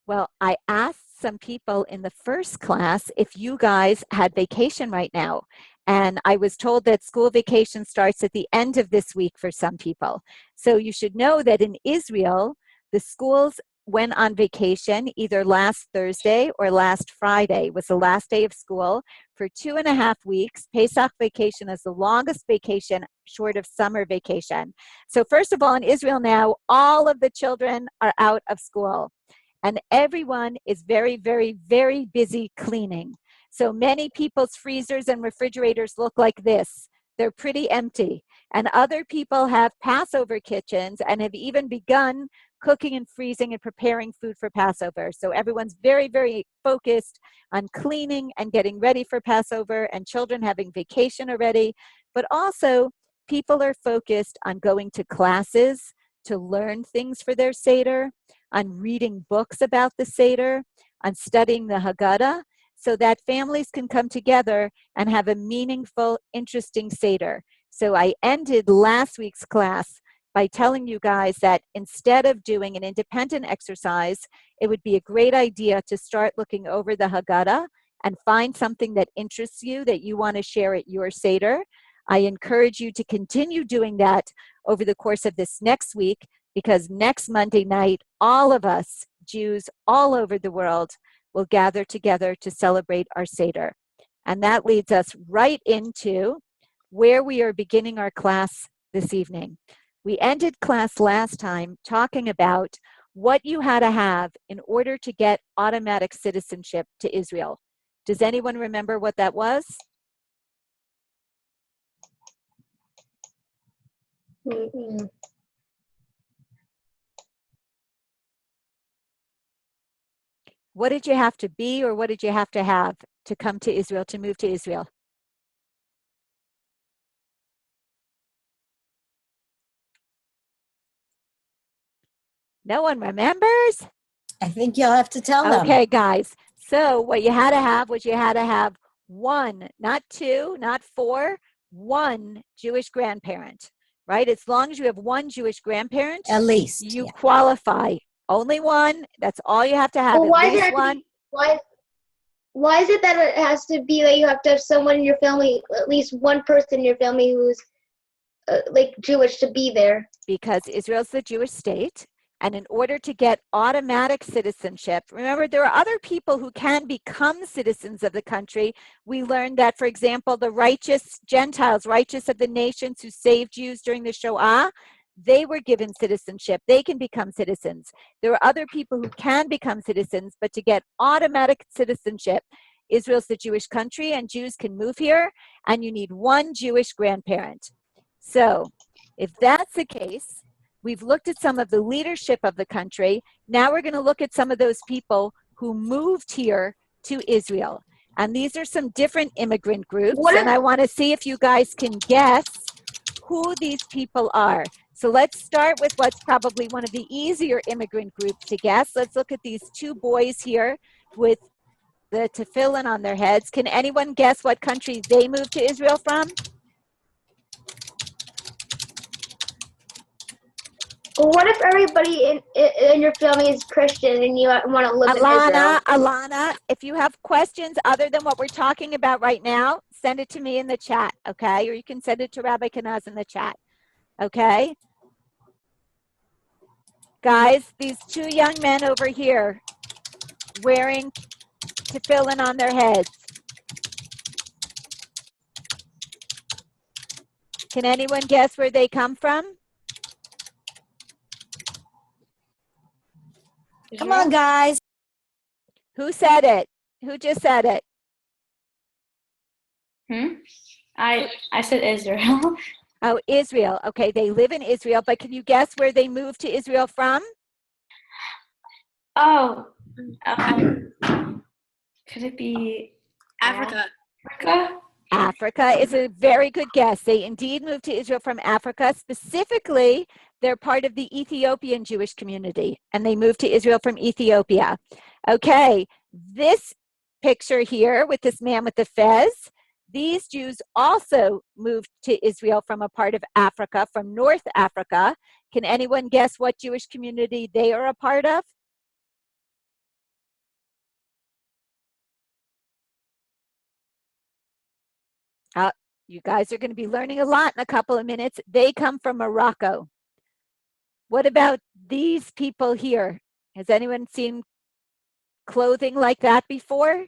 Well, I asked some people in the first class if you guys had vacation right now. And I was told that school vacation starts at the end of this week for some people. So you should know that in Israel, the schools went on vacation either last Thursday or last Friday was the last day of school for 2.5 weeks. Pesach vacation is the longest vacation short of summer vacation. So first of all, in Israel now, all of the children are out of school. And everyone is very, very, very busy cleaning. So many people's freezers and refrigerators look like this. They're pretty empty. And other people have Passover kitchens and have even begun cooking and freezing and preparing food for Passover. So everyone's very, very focused on cleaning and getting ready for Passover, and children having vacation already. But also, people are focused on going to classes to learn things for their Seder, on reading books about the Seder, on studying the Haggadah, so that families can come together and have a meaningful, interesting Seder. So I ended last week's class by telling you guys that instead of doing an independent exercise, it would be a great idea to start looking over the Haggadah and find something that interests you that you want to share at your Seder. I encourage you to continue doing that over the course of this next week, because next Monday night, all of us, Jews all over the world, will gather together to celebrate our Seder. And that leads us right into where we are beginning our class this evening. We ended class last time talking about what you had to have in order to get automatic citizenship to Israel. Does anyone remember what that was? Mm-mm. What did you have to be, or what did you have to come to Israel, to move to Israel? No one remembers? I think you'll have to tell them. Okay, guys. So what you had to have was you had to have one, not two, not four, one Jewish grandparent, right? As long as you have one Jewish grandparent, At least. you qualify. Only one. That's all you have to have. Well, at least one. Why is it that it has to be that you have to have someone in your family, at least one person in your family who's like Jewish, to be there? Because Israel's the Jewish state. And in order to get automatic citizenship, remember, there are other people who can become citizens of the country. We learned that, for example, the righteous Gentiles, righteous of the nations who saved Jews during the Shoah, they were given citizenship. They can become citizens. There are other people who can become citizens, but to get automatic citizenship, Israel's the Jewish country and Jews can move here, and you need one Jewish grandparent. So if that's the case, we've looked at some of the leadership of the country. Now we're going to look at some of those people who moved here to Israel. And these are some different immigrant groups. And I want to see if you guys can guess who these people are. So let's start with what's probably one of the easier immigrant groups to guess. Let's look at these two boys here with the tefillin on their heads. Can anyone guess what country they moved to Israel from? Well, what if everybody in your family is Christian and you want to live in Israel? Alana, if you have questions other than what we're talking about right now, send it to me in the chat, okay? Or you can send it to Rabbi Kanaz in the chat, okay? Guys, these two young men over here wearing tefillin on their heads. Can anyone guess where they come from? Come on, guys. Who said it? Who just said it? I said Israel. Oh, Israel. Okay, they live in Israel, but can you guess where they moved to Israel from? Oh, could it be Africa? Africa is a very good guess. They indeed moved to Israel from Africa. Specifically, they're part of the Ethiopian Jewish community, and they moved to Israel from Ethiopia. Okay, this picture here with this man with the fez, these Jews also moved to Israel from a part of Africa, from North Africa. Can anyone guess what Jewish community they are a part of? You guys are going to be learning a lot in a couple of minutes. They come from Morocco. What about these people here? Has anyone seen clothing like that before?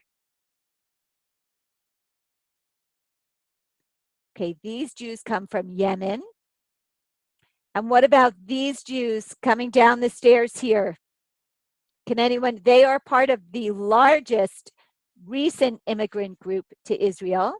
Okay, these Jews come from Yemen. And what about these Jews coming down the stairs here? Can anyone, they are part of the largest recent immigrant group to Israel.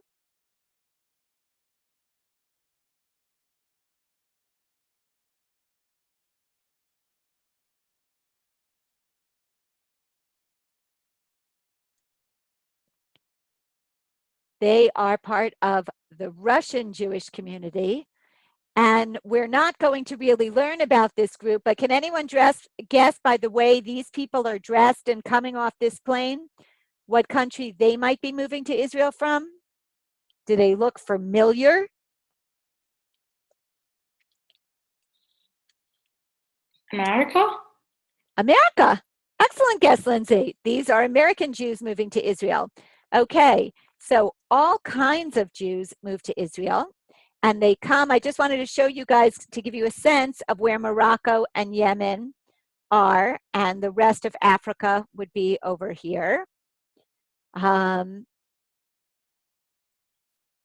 They are part of the Russian Jewish community. And we're not going to really learn about this group, but can anyone guess by the way these people are dressed and coming off this plane, what country they might be moving to Israel from? Do they look familiar? America? America. Excellent guess, Lindsay. These are American Jews moving to Israel. Okay, so all kinds of Jews move to Israel, and they come. I just wanted to show you guys to give you a sense of where Morocco and Yemen are, and the rest of Africa would be over here.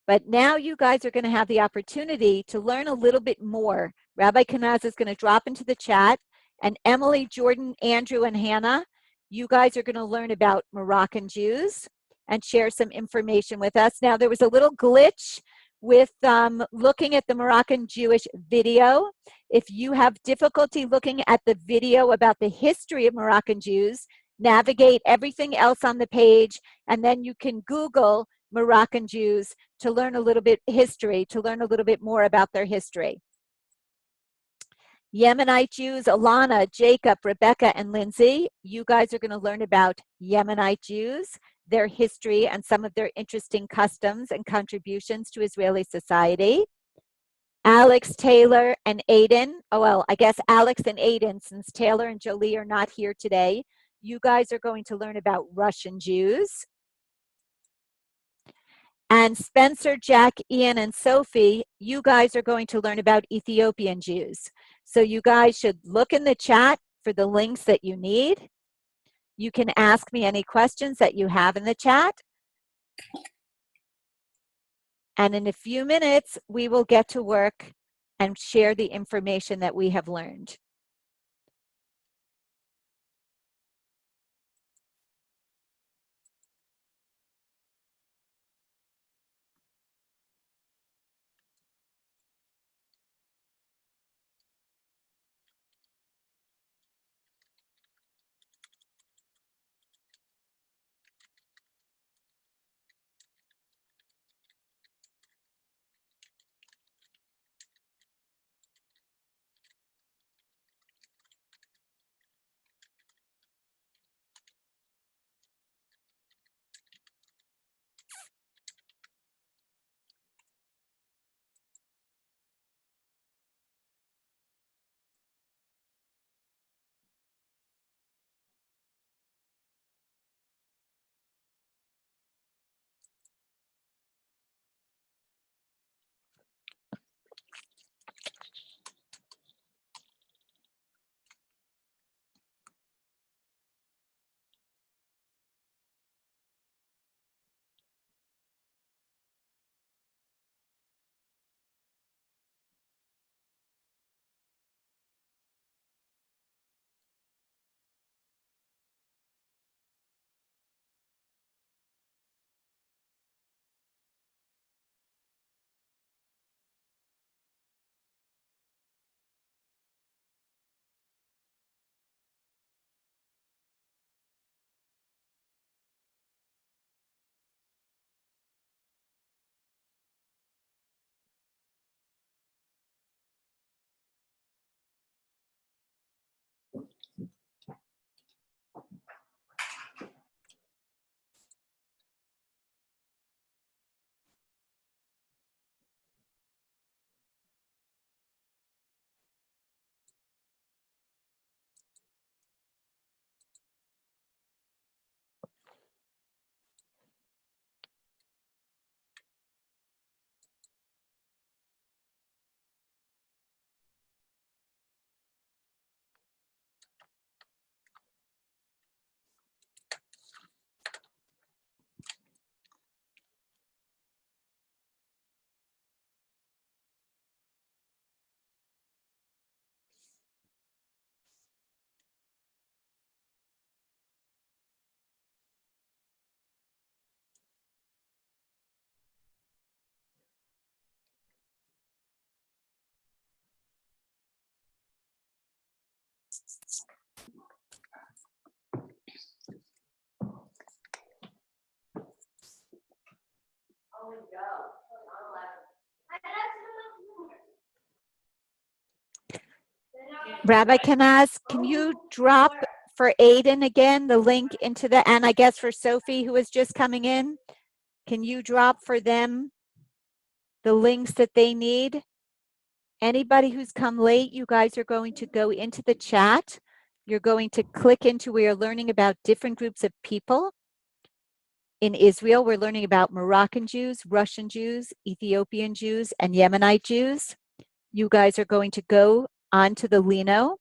But now you guys are going to have the opportunity to learn a little bit more. Rabbi Kanaz is going to drop into the chat, and Emily, Jordan, Andrew, and Hannah, you guys are going to learn about Moroccan Jews and share some information with us. Now, there was a little glitch with looking at the Moroccan Jewish video. If you have difficulty looking at the video about the history of Moroccan Jews, navigate everything else on the page, and then you can Google Moroccan Jews to learn a little bit history, to learn a little bit more about their history. Yemenite Jews, Alana, Jacob, Rebecca, and Lindsay, you guys are going to learn about Yemenite Jews, their history, and some of their interesting customs and contributions to Israeli society. Alex, Taylor, and Aiden, oh well, I guess Alex and Aiden, since Taylor and Jolie are not here today, you guys are going to learn about Russian Jews. And Spencer, Jack, Ian, and Sophie, you guys are going to learn about Ethiopian Jews. So you guys should look in the chat for the links that you need. You can ask me any questions that you have in the chat. And in a few minutes, we will get to work and share the information that we have learned. Rabbi Kanaz, can you drop for Aiden again the link into the, and I guess for Sophie who is just coming in, can you drop for them the links that they need? Anybody who's come late, you guys are going to go into the chat. You're going to click into, we are learning about different groups of people. In Israel, we're learning about Moroccan Jews, Russian Jews, Ethiopian Jews, and Yemenite Jews. You guys are going to go onto the Lino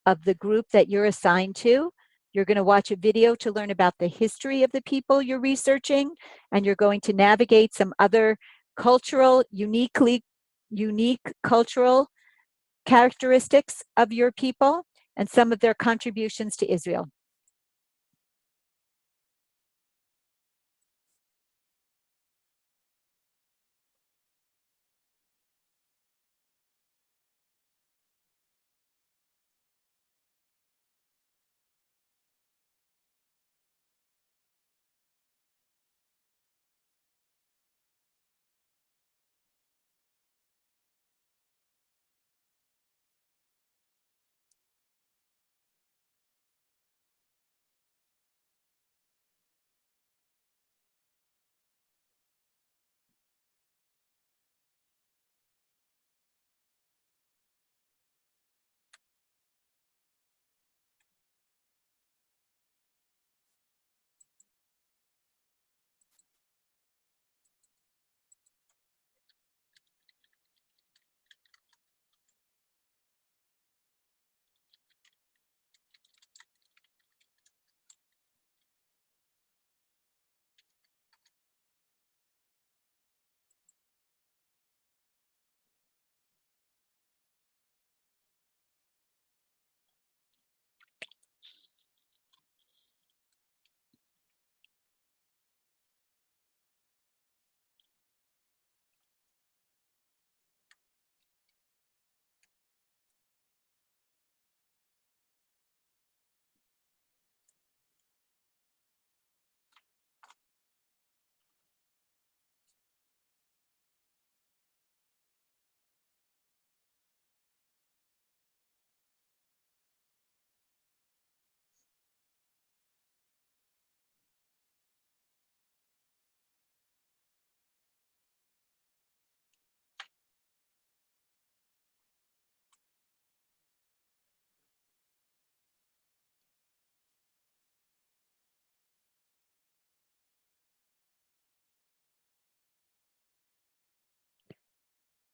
of the group that you're assigned to. You're going to watch a video to learn about the history of the people you're researching, and you're going to navigate some other cultural, unique cultural characteristics of your people and some of their contributions to Israel.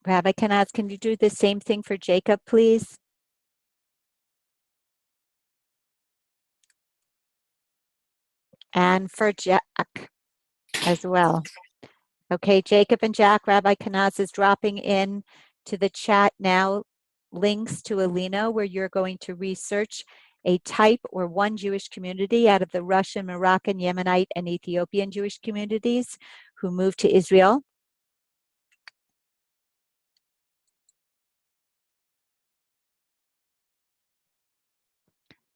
Rabbi Kanaz, can you do the same thing for Jacob, please? And for Jack as well. Okay, Jacob and Jack, Rabbi Kanaz is dropping in to the chat now links to Alino where you're going to research a type or one Jewish community out of the Russian, Moroccan, Yemenite, and Ethiopian Jewish communities who moved to Israel.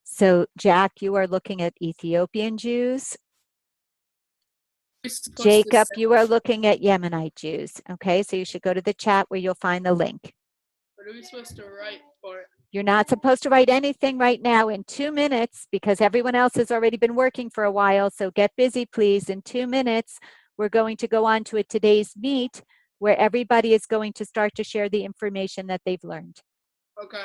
So Jack, you are looking at Ethiopian Jews. Jacob, you are looking at Yemenite Jews. Okay, so you should go to the chat where you'll find the link. What are we supposed to write for it? You're not supposed to write anything right now in 2 minutes because everyone else has already been working for a while. So get busy, please. In 2 minutes, we're going to go on to a today's meet where everybody is going to start to share the information that they've learned. Okay.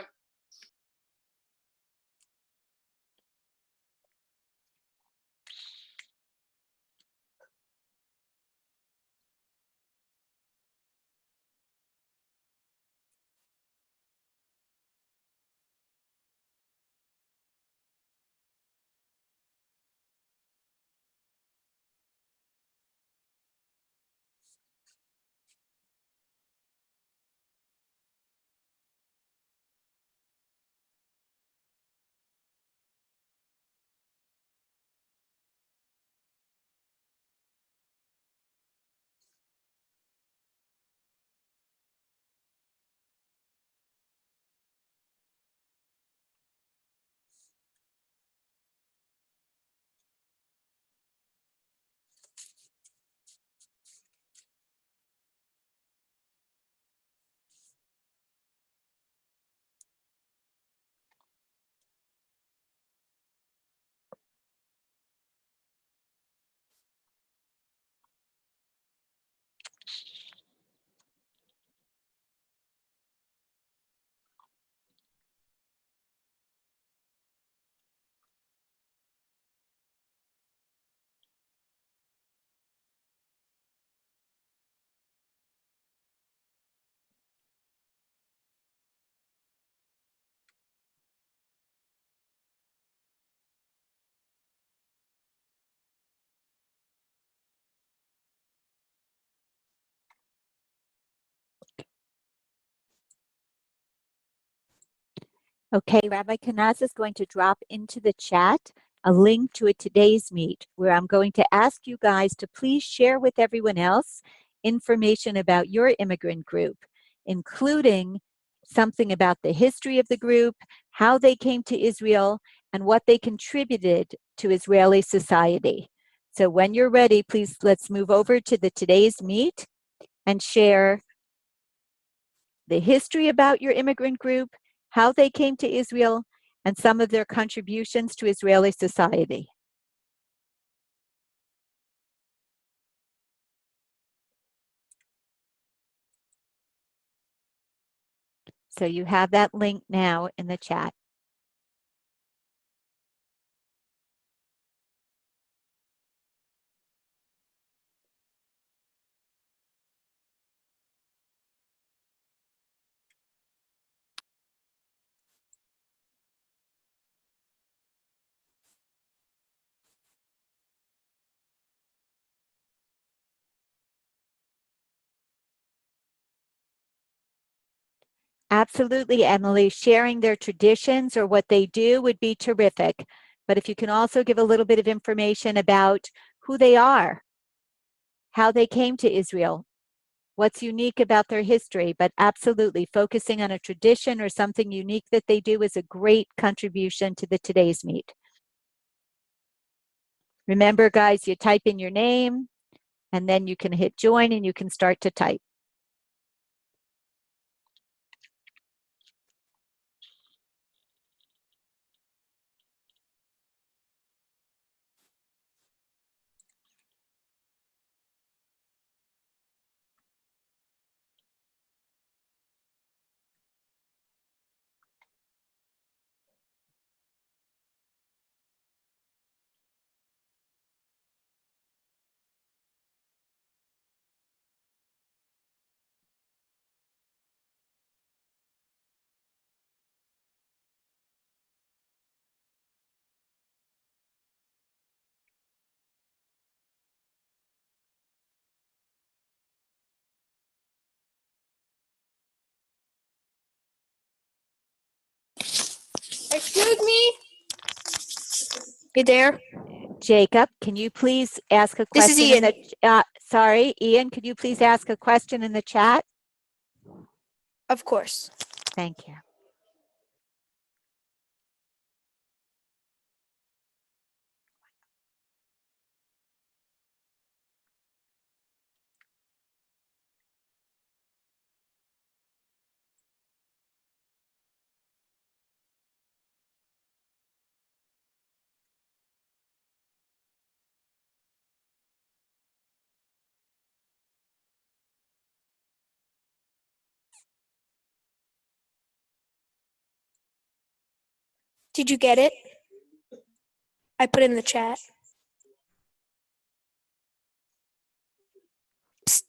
Okay, Rabbi Kanaz is going to drop into the chat a link to a today's meet where I'm going to ask you guys to please share with everyone else information about your immigrant group, including something about the history of the group, how they came to Israel, and what they contributed to Israeli society. So when you're ready, please let's move over to the today's meet and share the history about your immigrant group, how they came to Israel, and some of their contributions to Israeli society. So you have that link now in the chat. Absolutely, Emily. Sharing their traditions or what they do would be terrific. But if you can also give a little bit of information about who they are, how they came to Israel, what's unique about their history, but absolutely focusing on a tradition or something unique that they do is a great contribution to the today's meet. Remember, guys, you type in your name, and then you can hit join and you can start to type. Excuse me? You there? Jacob, can you please ask a This is question in Ian. the, sorry, Ian, could you please ask a question in the chat? Of course. Thank you. Did you get it? I put it in the chat. Psst.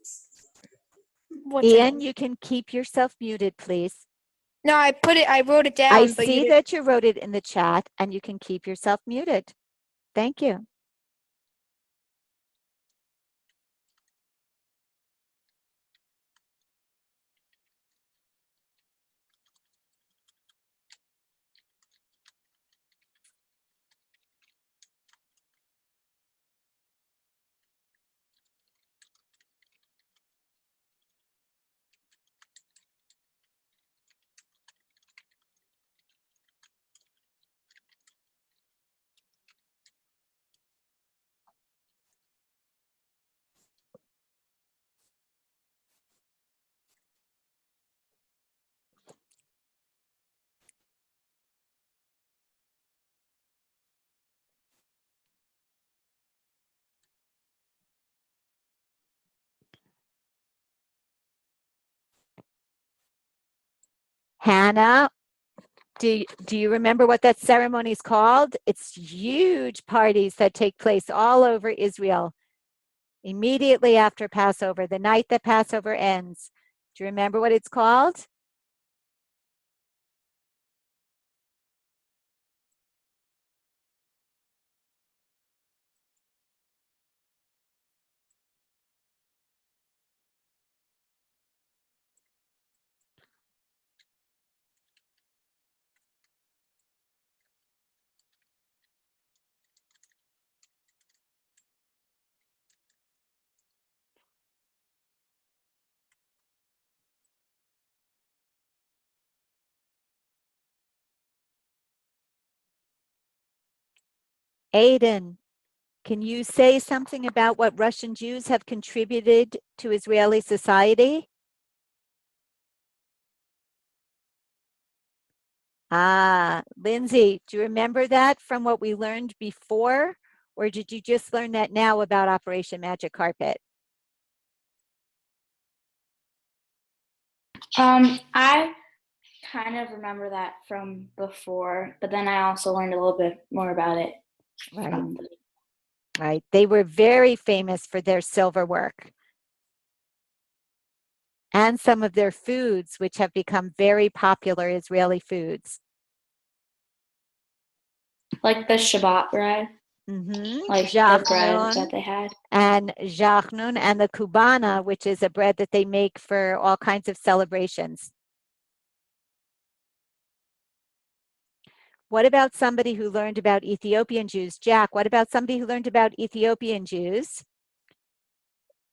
What's your Ian, name? you can keep yourself muted, please. No, I wrote it down, I but you see didn't. that you wrote it in the chat and you can keep yourself muted. Thank you. Hannah, do you remember what that ceremony is called? It's huge parties that take place all over Israel immediately after Passover, the night that Passover ends. Do you remember what it's called? Aiden, can you say something about what Russian Jews have contributed to Israeli society? Lindsay, do you remember that from what we learned before? Or did you just learn that now about Operation Magic Carpet? I kind of remember that from before, but then I also learned a little bit more about it. Right. Right. They were very famous for their silver work and some of their foods, which have become very popular Israeli foods. Like the Shabbat bread, like the bread that they had. And jachnun and the kubana, which is a bread that they make for all kinds of celebrations. What about somebody who learned about Ethiopian Jews? Jack, what about somebody who learned about Ethiopian Jews?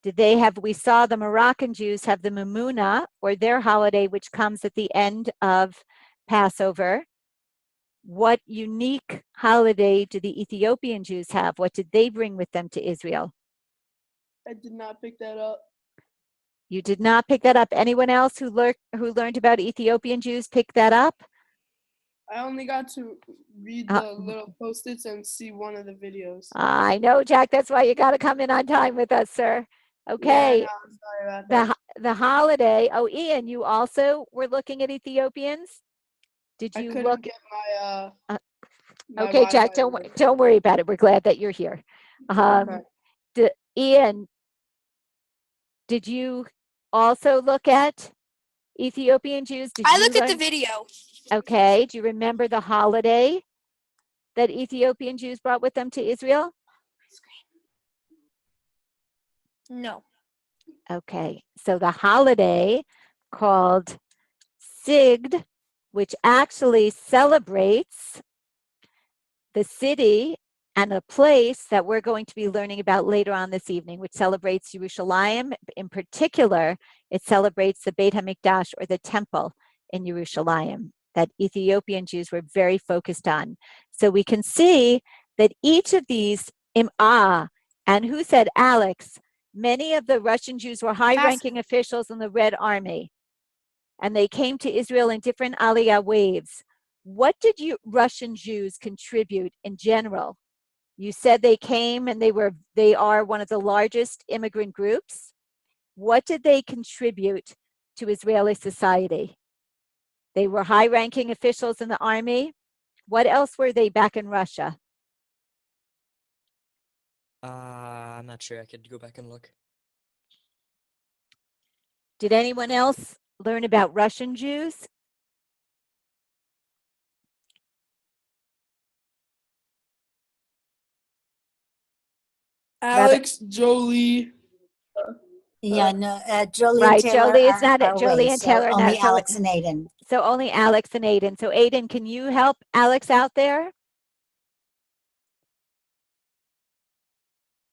Did they have, we saw the Moroccan Jews have the Mumuna, or their holiday, which comes at the end of Passover. What unique holiday do the Ethiopian Jews have? What did they bring with them to Israel? I did not pick that up. You did not pick that up. Anyone else who learned about Ethiopian Jews pick that up? I only got to read the little post-its and see one of the videos. I know, Jack. That's why you got to come in on time with us, sir. Okay. Yeah, no, I'm sorry about that. The holiday. Oh, Ian, you also were looking at Ethiopians? Did you couldn't look? Get my, my Okay, Jack. Wi-Fi Don't worry about it. We're glad that you're here. Okay. Ian, did you also look at Ethiopian Jews? I looked at the video. Okay. Do you remember the holiday that Ethiopian Jews brought with them to Israel? No. Okay. So the holiday called Sigd, which actually celebrates the city and a place that we're going to be learning about later on this evening, which celebrates Yerushalayim. In particular, it celebrates the Beit HaMikdash, or the temple in Yerushalayim, that Ethiopian Jews were very focused on. So we can see that each of these, and who said Alex? Many of the Russian Jews were high-ranking officials in the Red Army, and they came to Israel in different Aliyah waves. What did Russian Jews contribute in general? You said they came and they are one of the largest immigrant groups. What did they contribute to Israeli society? They were high-ranking officials in the army. What else were they back in Russia? I'm not sure. I could go back and look. Did anyone else learn about Russian Jews? Alex, Jolie. Yeah, no, Jolie Right, and Taylor Jolie is not it. are Jolie away, and so Taylor are only not. So, Alex and Aiden. so only Alex and Aiden. So Aiden, can you help Alex out there?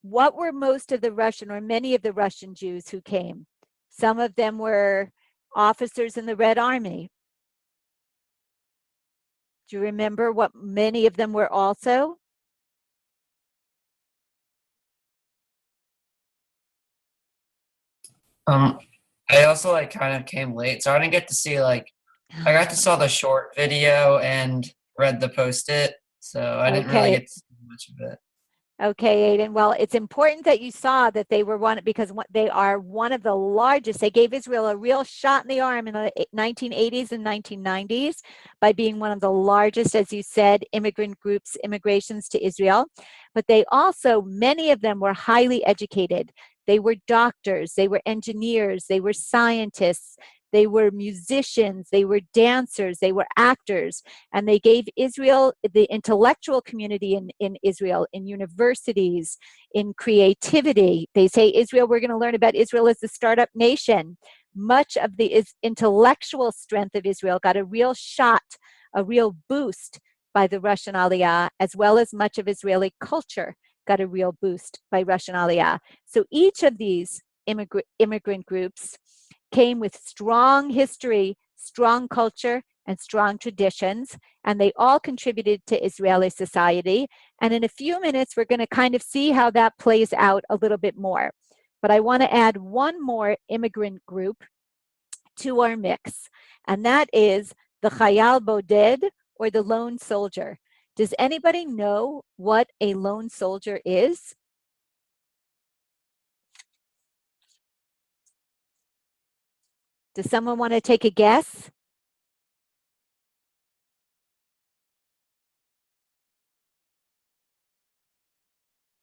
What were most of the Russian, or many of the Russian Jews who came? Some of them were officers in the Red Army. Do you remember what many of them were also? I also kind of came late, so I didn't get to see I got to saw the short video and read the post-it, so I didn't really get to see much of it. Okay, Aiden. Well, it's important that you saw that they were because they are one of the largest. They gave Israel a real shot in the arm in the 1980s and 1990s by being one of the largest, as you said, immigrations to Israel. But they also, many of them were highly educated. They were doctors, they were engineers, they were scientists, they were musicians, they were dancers, they were actors, and they gave Israel, the intellectual community in Israel, in universities, in creativity. They say Israel, we're going to learn about Israel as the startup nation. Much of the intellectual strength of Israel got a real shot, a real boost by the Russian Aliyah, as well as much of Israeli culture got a real boost by Russian Aliyah. So each of these immigrant groups came with strong history, strong culture, and strong traditions, and they all contributed to Israeli society. And in a few minutes, we're going to kind of see how that plays out a little bit more. But I want to add one more immigrant group to our mix, and that is the Chayal Boded, or the lone soldier. Does anybody know what a lone soldier is? Does someone want to take a guess?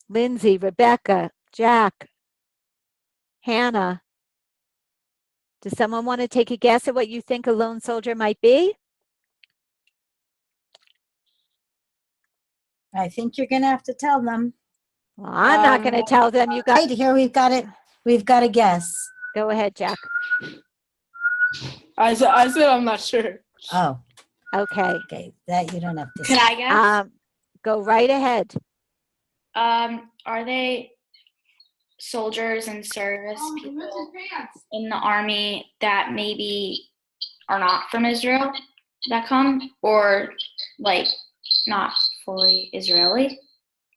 Lindsay, Rebecca, Jack, Hannah. Does someone want to take a guess at what you think a lone soldier might be? I think you're going to have to tell them. Well, I'm not going to tell them. You got. Right here, we've got it. We've got a guess. Go ahead, Jack. I said I'm not sure. Oh, Okay. okay. That you don't have to. Could I guess? Go right ahead. Are they soldiers and service people in the army that maybe are not from Israel that come, or like not fully Israeli?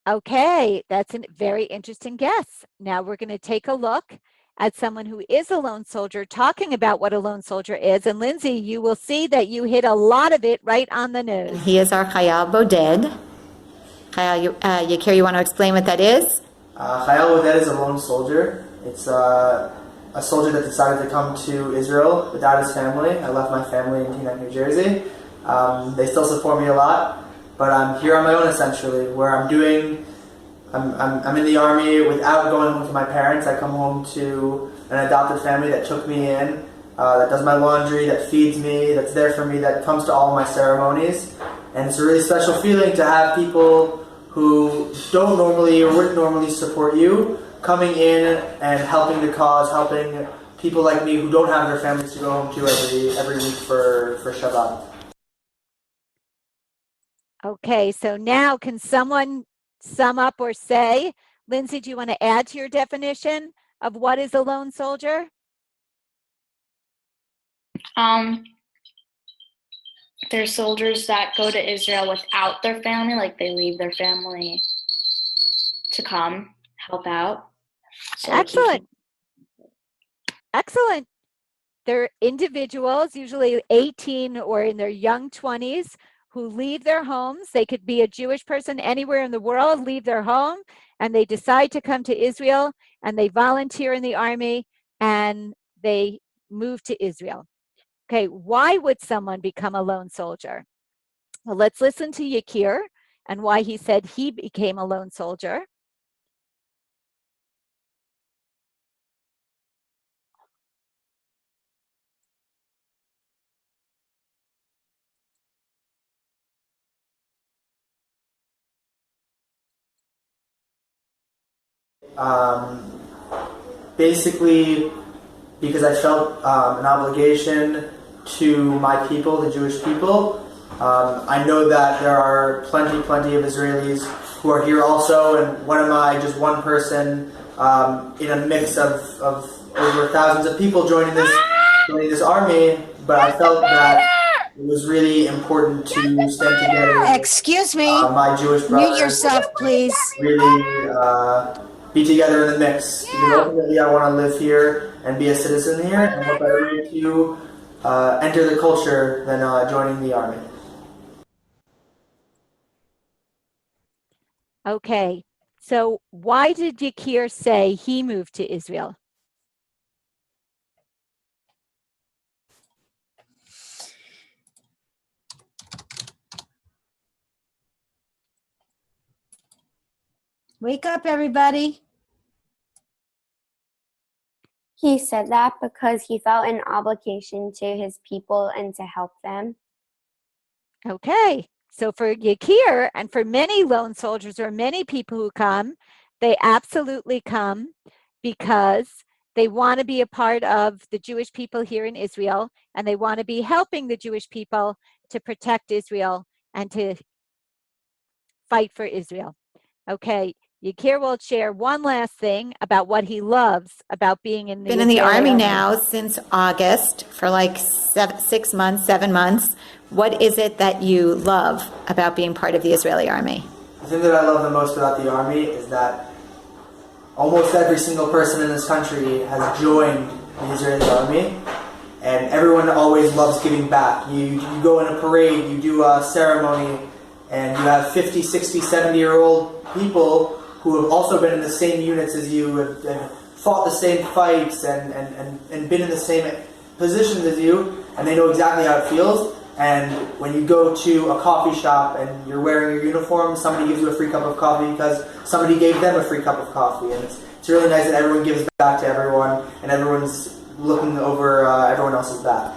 Okay, that's a very interesting guess. Now we're going to take a look at someone who is a lone soldier talking about what a lone soldier is. And Lindsay, you will see that you hit a lot of it right on the nose. He is our Chayal Boded. Chayal, Yakir, you want to explain what that is? Chayal Boded is a lone soldier. It's a soldier that decided to come to Israel without his family. I left my family in Teaneck, New Jersey. They still support me a lot, but I'm here on my own essentially, where I'm in the army without going home to my parents. I come home to an adopted family that took me in, that does my laundry, that feeds me, that's there for me, that comes to all of my ceremonies. And it's a really special feeling to have people who don't normally or wouldn't normally support you coming in and helping the cause, helping people like me who don't have their families to go home to every week for Shabbat. Okay, so now can someone sum up or say, Lindsay, do you want to add to your definition of what is a lone soldier? There's soldiers that go to Israel without their family, like they leave their family to come help out. So Excellent. Excellent. They're individuals, usually 18 or in their young 20s, who leave their homes. They could be a Jewish person anywhere in the world, leave their home, and they decide to come to Israel, and they volunteer in the army, and they move to Israel. Okay, why would someone become a lone soldier? Well, let's listen to Yakir and why he said he became a lone soldier. Basically, because I felt an obligation to my people, the Jewish people. I know that there are plenty of Israelis who are here also, and what am I, just one person in a mix of over thousands of people joining this army, but I felt that it was really important to stand together. Excuse me. My Jewish brothers. Mute yourself, please. Really be together in the mix, because ultimately I want to live here and be a citizen here, and what better way to enter the culture than joining the army. Okay, so why did Yakir say he moved to Israel? Wake up, everybody. He said that because he felt an obligation to his people and to help them. Okay, so for Yakir and for many lone soldiers or many people who come, they absolutely come because they want to be a part of the Jewish people here in Israel, and they want to be helping the Jewish people to protect Israel and to fight for Israel. Okay, Yakir will share one last thing about what he loves about being in the Been in the Israeli Army now since August for like 6 months, 7 months. What is it that you love about being part of the Israeli Army? The thing that I love the most about the Army is that almost every single person in this country has joined the Israeli Army, and everyone always loves giving back. You go in a parade, you do a ceremony, and you have 50, 60, 70-year-old people who have also been in the same units as you and fought the same fights and been in the same positions as you, and they know exactly how it feels. And when you go to a coffee shop and you're wearing your uniform, somebody gives you a free cup of coffee because somebody gave them a free cup of coffee. And it's really nice that everyone gives back to everyone and everyone's looking over everyone else's back.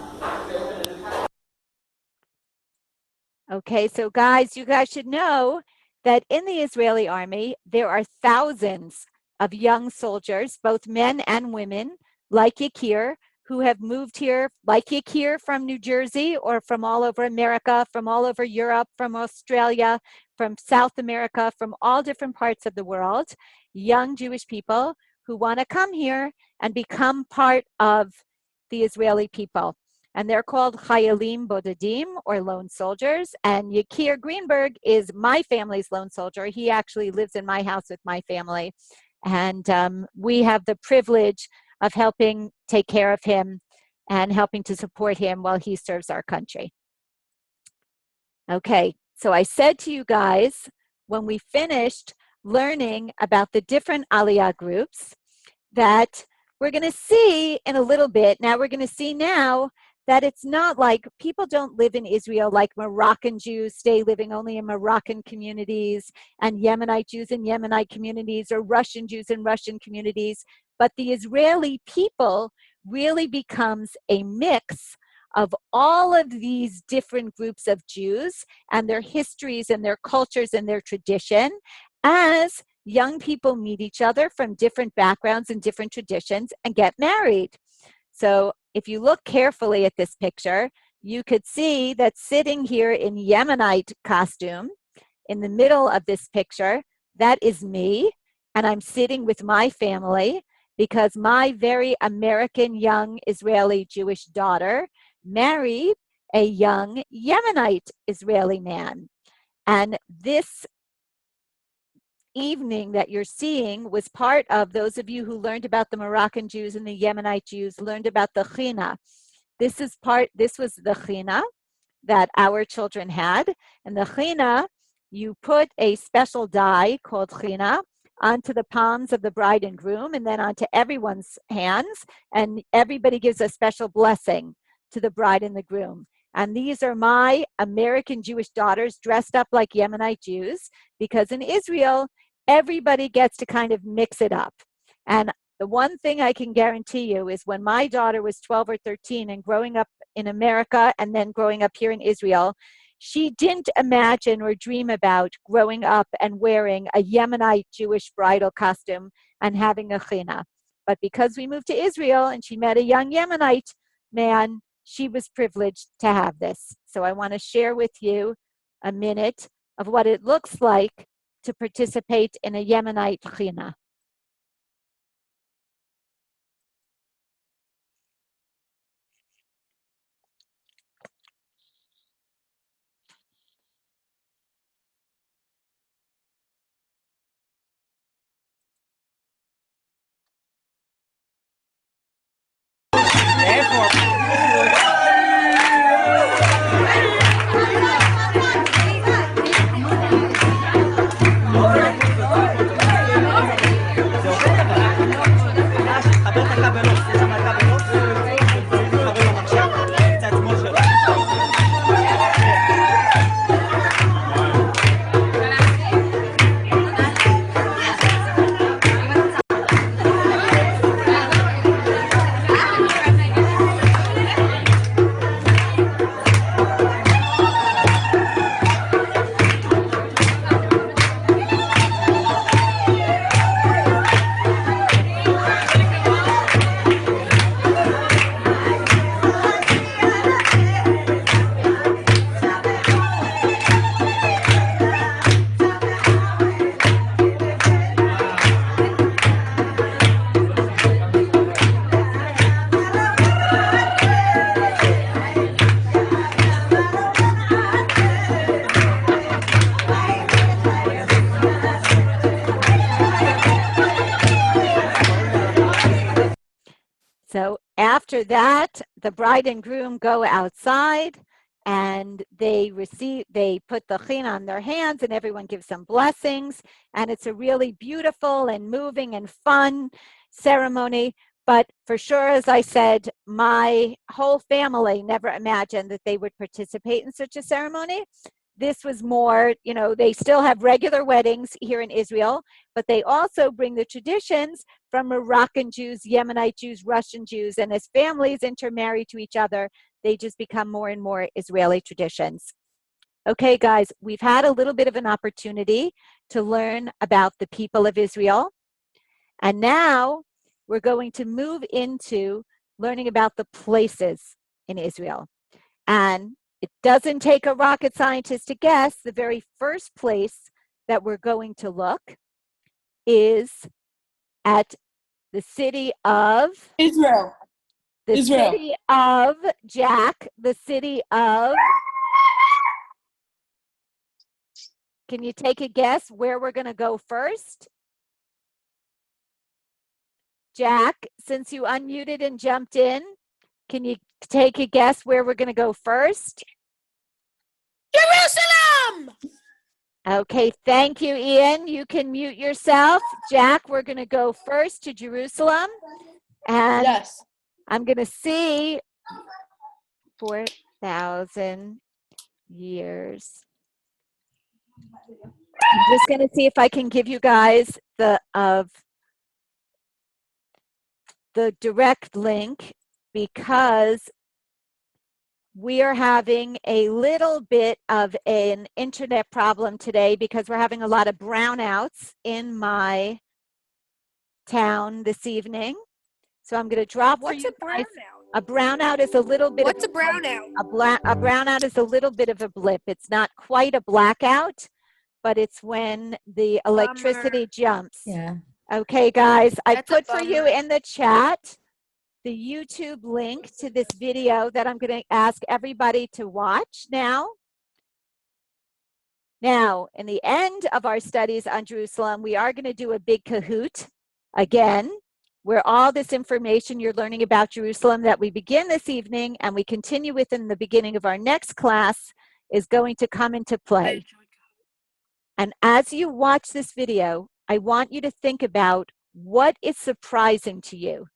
Okay, so guys, you guys should know that in the Israeli Army, there are thousands of young soldiers, both men and women, like Yakir, who have moved here, like Yakir, from New Jersey or from all over America, from all over Europe, from Australia, from South America, from all different parts of the world, young Jewish people who want to come here and become part of the Israeli people. And they're called Chayalim Bodedim, or lone soldiers. And Yakir Greenberg is my family's lone soldier. He actually lives in my house with my family. And we have the privilege of helping take care of him and helping to support him while he serves our country. Okay, so I said to you guys, when we finished learning about the different Aliyah groups, that we're going to see in a little bit, now we're going to see now that it's not like people don't live in Israel like Moroccan Jews stay living only in Moroccan communities, and Yemenite Jews in Yemenite communities, or Russian Jews in Russian communities, but the Israeli people really becomes a mix of all of these different groups of Jews and their histories and their cultures and their tradition as young people meet each other from different backgrounds and different traditions and get married. So if you look carefully at this picture, you could see that sitting here in Yemenite costume in the middle of this picture, that is me, and I'm sitting with my family because my very American young Israeli Jewish daughter married a young Yemenite Israeli man. And this evening that you're seeing was part of, those of you who learned about the Moroccan Jews and the Yemenite Jews learned about the china. This was the china that our children had. And the china, you put a special dye called china onto the palms of the bride and groom and then onto everyone's hands, and everybody gives a special blessing to the bride and the groom. And these are my American Jewish daughters dressed up like Yemenite Jews, because in Israel, everybody gets to kind of mix it up. And the one thing I can guarantee you is when my daughter was 12 or 13 and growing up in America and then growing up here in Israel, she didn't imagine or dream about growing up and wearing a Yemenite Jewish bridal costume and having a china. But because we moved to Israel and she met a young Yemenite man, she was privileged to have this. So I want to share with you a minute of what it looks like to participate in a Yemenite china. So after that, the bride and groom go outside and they put the chin on their hands and everyone gives them blessings. And it's a really beautiful and moving and fun ceremony. But for sure, as I said, my whole family never imagined that they would participate in such a ceremony. This was more, you know, they still have regular weddings here in Israel, but they also bring the traditions from Moroccan Jews, Yemenite Jews, Russian Jews, and as families intermarry to each other, they just become more and more Israeli traditions. Okay, guys, we've had a little bit of an opportunity to learn about the people of Israel, and now we're going to move into learning about the places in Israel. And it doesn't take a rocket scientist to guess the very first place that we're going to look is at the city of Israel. the Israel. city of Jack, the city of. Can you take a guess where we're going to go first? Jack, since you unmuted and jumped in, can you take a guess where we're going to go first? Jerusalem! Okay, thank you, Ian. You can mute yourself. Jack, we're going to go first to Jerusalem. And Yes. I'm going to see 4,000 years. I'm just going to see if I can give you guys the direct link because we are having a little bit of an internet problem today because we're having a lot of brownouts in my town this evening. So I'm going to drop What's for you a guys. brownout? A brownout is a little bit What's of a brownout? a brownout is a little bit of a blip. It's not quite a blackout, but it's when the electricity jumps. Yeah. Okay, guys, I That's a put for you bummer. in the chat the YouTube link to this video that I'm going to ask everybody to watch now. Now, in the end of our studies on Jerusalem, we are going to do a big Kahoot again, where all this information you're learning about Jerusalem that we begin this evening and we continue with in the beginning of our next class is going to come into play. And as you watch this video, I want you to think about what is surprising to you.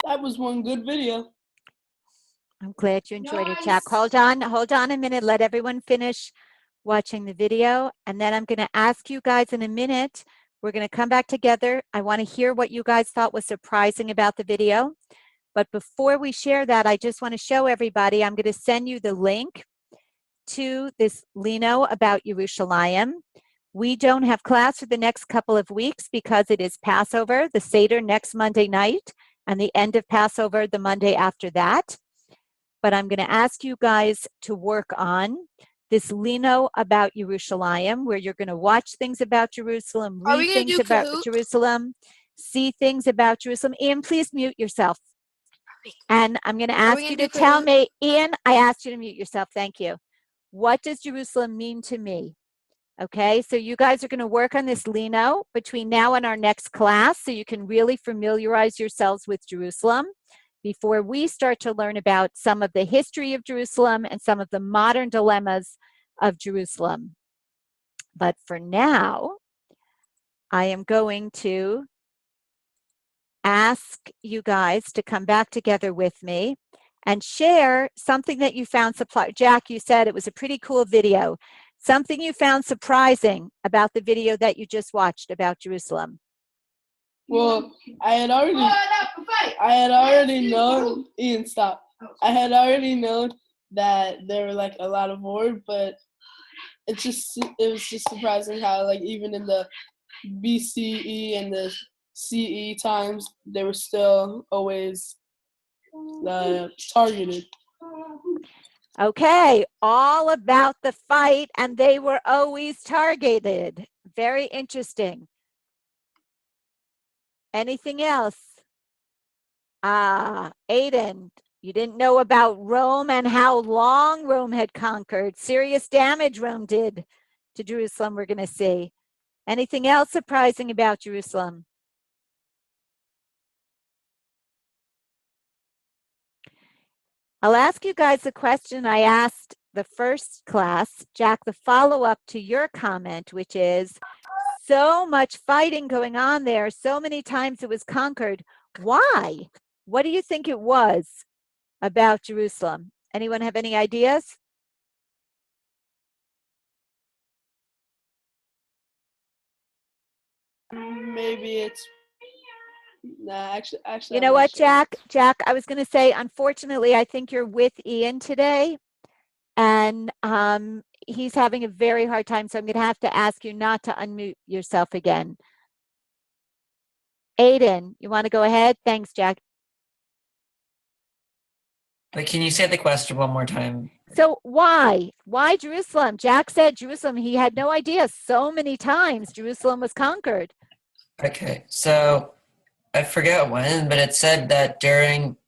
That was one good video. I'm glad you enjoyed it, Jack. Hold on a minute. Let everyone finish watching the video. And then I'm going to ask you guys in a minute. We're going to come back together. I want to hear what you guys thought was surprising about the video. But before we share that, I just want to show everybody, I'm going to send you the link to this Lino about Yerushalayim. We don't have class for the next couple of weeks because it is Passover, the Seder next Monday night, and the end of Passover the Monday after that. But I'm going to ask you guys to work on this Lino about Yerushalayim, where you're going to watch things about Jerusalem, Are we read gonna things do about Kahoot? Jerusalem, see things about Jerusalem. Ian, please mute yourself. And I'm going to Are we ask gonna you do to tell Kahoot? me, Ian, I asked you to mute yourself. Thank you. What does Jerusalem mean to me? Okay, so you guys are going to work on this Lino between now and our next class so you can really familiarize yourselves with Jerusalem before we start to learn about some of the history of Jerusalem and some of the modern dilemmas of Jerusalem. But for now, I am going to ask you guys to come back together with me and share something that you found Jack, you said it was a pretty cool video. Something you found surprising about the video that you just watched about Jerusalem. Well, I had already known. Ian, stop. I had already known that there were like a lot of war, but it was just surprising how like even in the BCE and the CE times they were still always targeted. Okay, all about the fight, and they were always targeted. Very interesting. Anything else? Aiden, you didn't know about Rome and how long Rome had conquered. Serious damage Rome did to Jerusalem, we're going to see. Anything else surprising about Jerusalem? I'll ask you guys a question I asked the first class, Jack, the follow-up to your comment, which is so much fighting going on there, so many times it was conquered. Why? What do you think it was about Jerusalem? Anyone have any ideas? Maybe it's actually. You know what, Jack? Jack, I was going to say, unfortunately, I think you're with Ian today, and he's having a very hard time, so I'm going to have to ask you not to unmute yourself again. Aiden, you want to go ahead? Thanks, Jack. But can you say the question one more time? So why? Why Jerusalem? Jack said Jerusalem. He had no idea so many times Jerusalem was conquered. Okay, so I forget when, but it said that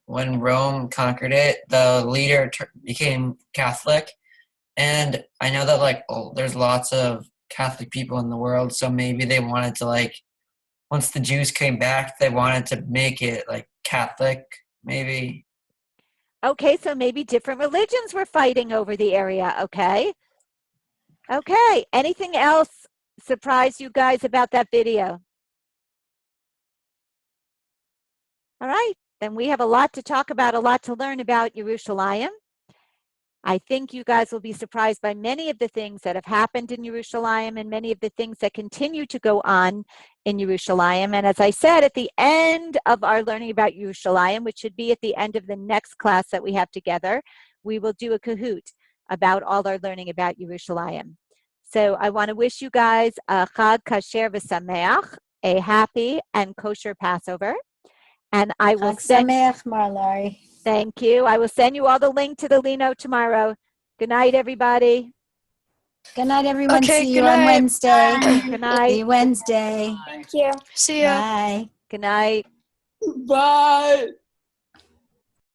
when Rome conquered it, the leader became Catholic. And I know that there's lots of Catholic people in the world, so maybe they wanted to once the Jews came back, they wanted to make it Catholic, maybe. Okay, so maybe different religions were fighting over the area, okay? Okay, anything else surprise you guys about that video? All right, then we have a lot to talk about, a lot to learn about Yerushalayim. I think you guys will be surprised by many of the things that have happened in Yerushalayim and many of the things that continue to go on in Yerushalayim. And as I said, at the end of our learning about Yerushalayim, which should be at the end of the next class that we have together, we will do a Kahoot about all our learning about Yerushalayim. So I want to wish you guys a Chag Kasher V'Sameach, a happy and kosher Passover. And I will send... Marlari. Thank you. I will send you all the link to the Lino tomorrow. Good night, everybody. Good night, everyone. Okay, See good you on night. Wednesday. Good night. See you Wednesday. Thank you. See ya. Bye. Good night. Bye.